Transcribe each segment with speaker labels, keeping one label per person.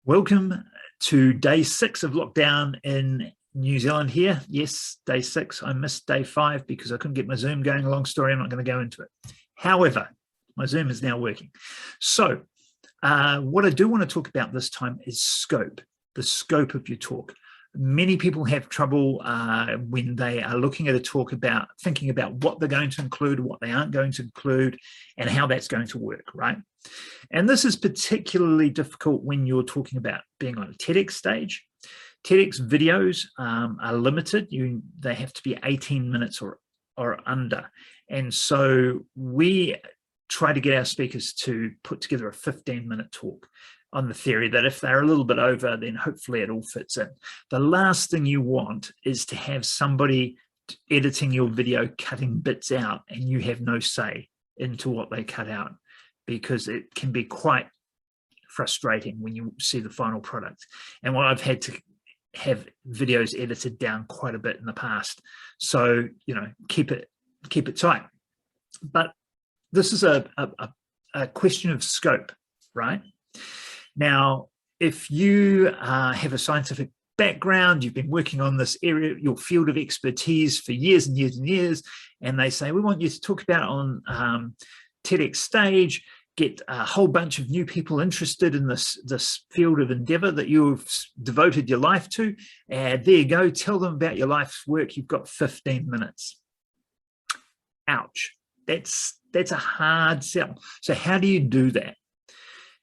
Speaker 1: Welcome to day 6 of lockdown in New Zealand here. Yes, day 6. I missed day 5 because I couldn't get my Zoom going. Long story, I'm not going to go into it. However, my Zoom is now working. So what I do want to talk about this time is scope, the scope of your talk. Many people have trouble when they are looking at a talk about thinking about what they're going to include, what they aren't going to include, and how that's going to work, right? And this is particularly difficult when you're talking about being on a TEDx stage. TEDx videos are limited. They have to be 18 minutes or under. And so we try to get our speakers to put together a 15-minute talk on the theory that if they're a little bit over, then hopefully it all fits in. The last thing you want is to have somebody editing your video, cutting bits out, and you have no say into what they cut out, because it can be quite frustrating when you see the final product. And I've had to have videos edited down quite a bit in the past. So, you know, keep it tight. But this is a question of scope, right? Now, if you have a scientific background, you've been working on this area, your field of expertise for years and years and years, and they say, we want you to talk about on TEDx stage, get a whole bunch of new people interested in this field of endeavor that you've devoted your life to, and there you go, tell them about your life's work, you've got 15 minutes. Ouch, that's a hard sell. So how do you do that?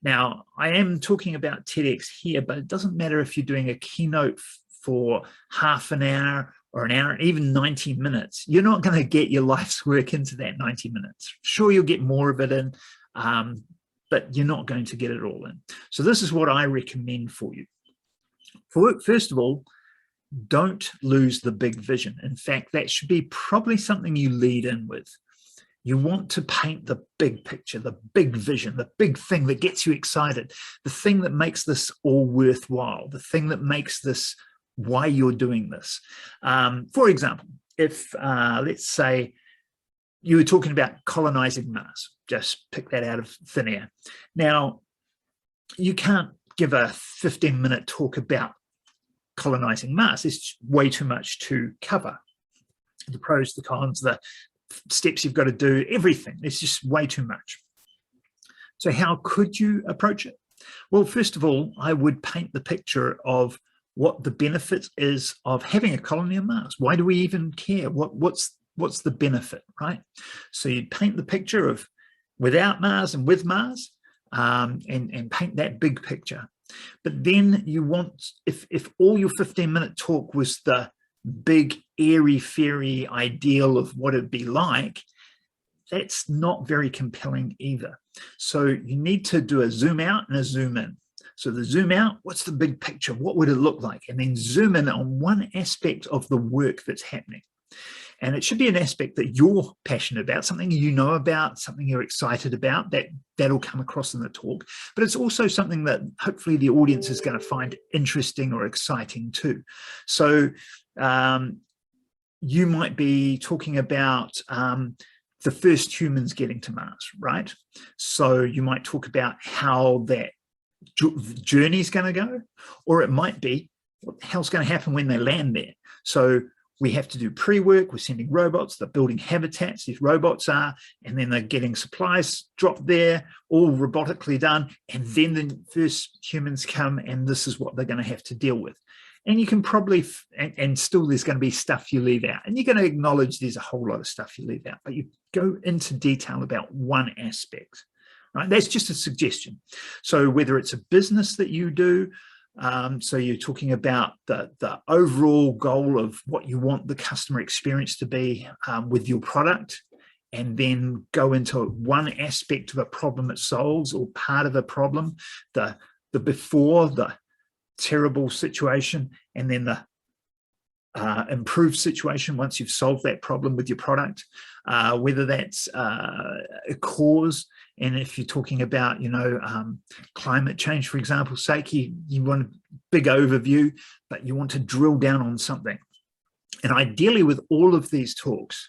Speaker 1: Now, I am talking about TEDx here, but it doesn't matter if you're doing a keynote for half an hour or an hour, even 90 minutes. You're not going to get your life's work into that 90 minutes. Sure, you'll get more of it in, but you're not going to get it all in. So this is what I recommend for you. First of all, don't lose the big vision. In fact, that should be probably something you lead in with. You want to paint the big picture, the big vision, the big thing that gets you excited, the thing that makes this all worthwhile, the thing that makes this why you're doing this. For example, if let's say you were talking about colonizing Mars, just pick that out of thin air. Now, you can't give a 15-minute talk about colonizing Mars. It's way too much to cover. The pros, the cons, the steps you've got to do, everything. It's just way too much. So how could you approach it? Well, first of all, I would paint the picture of what the benefit is of having a colony on Mars. Why do we even care? What's the benefit, right? So you'd paint the picture of without Mars and with Mars, and paint that big picture. But then you want, if all your 15-minute talk was the big, airy, fairy ideal of what it'd be like, that's not very compelling either. So you need to do a zoom out and a zoom in. So the zoom out, what's the big picture? What would it look like? And then zoom in on one aspect of the work that's happening. And it should be an aspect that you're passionate about, something you know about, something you're excited about, that'll come across in the talk. But it's also something that hopefully the audience is going to find interesting or exciting too. So you might be talking about the first humans getting to Mars, right? So you might talk about how that journey is going to go, or it might be what the hell's going to happen when they land there. So we have to do pre-work, we're sending robots, they're building habitats, these robots are, and then they're getting supplies dropped there, all robotically done, and then the first humans come, and this is what they're going to have to deal with. And you can probably, and still there's going to be stuff you leave out, and you're going to acknowledge there's a whole lot of stuff you leave out, but you go into detail about one aspect, right? That's just a suggestion. So whether it's a business that you do, so you're talking about the overall goal of what you want the customer experience to be with your product, and then go into one aspect of a problem it solves, or part of a problem, the before, the terrible situation, and then the improved situation once you've solved that problem with your product, whether that's a cause. And if you're talking about, you know, climate change, for example's sake, you want a big overview, but you want to drill down on something. And ideally with all of these talks,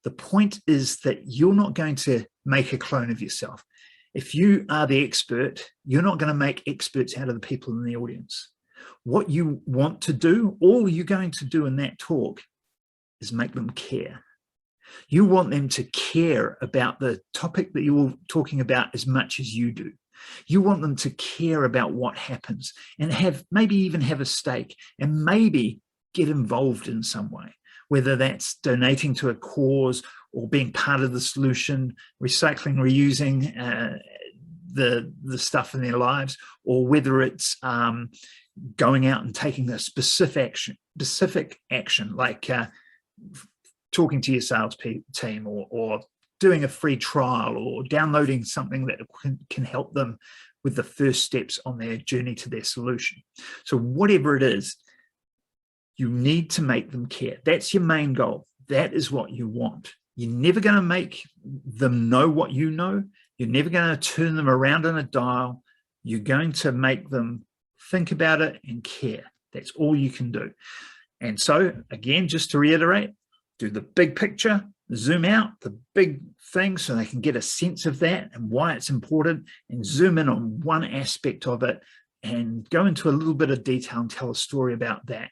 Speaker 1: the point is that you're not going to make a clone of yourself. If you are the expert, you're not going to make experts out of the people in the audience. What you want to do, all you're going to do in that talk is make them care. You want them to care about the topic that you're talking about as much as you do. You want them to care about what happens and maybe even have a stake and maybe get involved in some way, whether that's donating to a cause or being part of the solution, recycling, reusing the stuff in their lives, or whether it's going out and taking a specific action like talking to your sales team or doing a free trial or downloading something that can help them with the first steps on their journey to their solution. So whatever it is, you need to make them care. That's your main goal. That is what you want. You're never going to make them know what you know. You're never going to turn them around on a dial. You're going to make them think about it and care. That's all you can do. And so, again, just to reiterate, do the big picture, zoom out the big thing so they can get a sense of that and why it's important, and zoom in on one aspect of it and go into a little bit of detail and tell a story about that.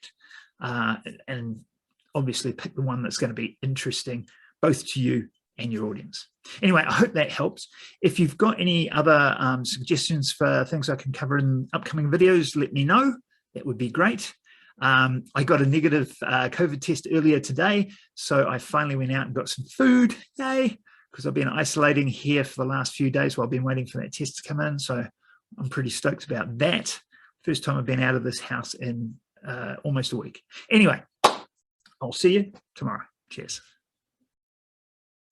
Speaker 1: And obviously pick the one that's going to be interesting both to you and your audience. Anyway, I hope that helps. If you've got any other suggestions for things I can cover in upcoming videos, let me know. That would be great. I got a negative COVID test earlier today, so I finally went out and got some food, yay, because I've been isolating here for the last few days while I've been waiting for that test to come in, so I'm pretty stoked about that. First time I've been out of this house in almost a week. Anyway, I'll see you tomorrow. Cheers.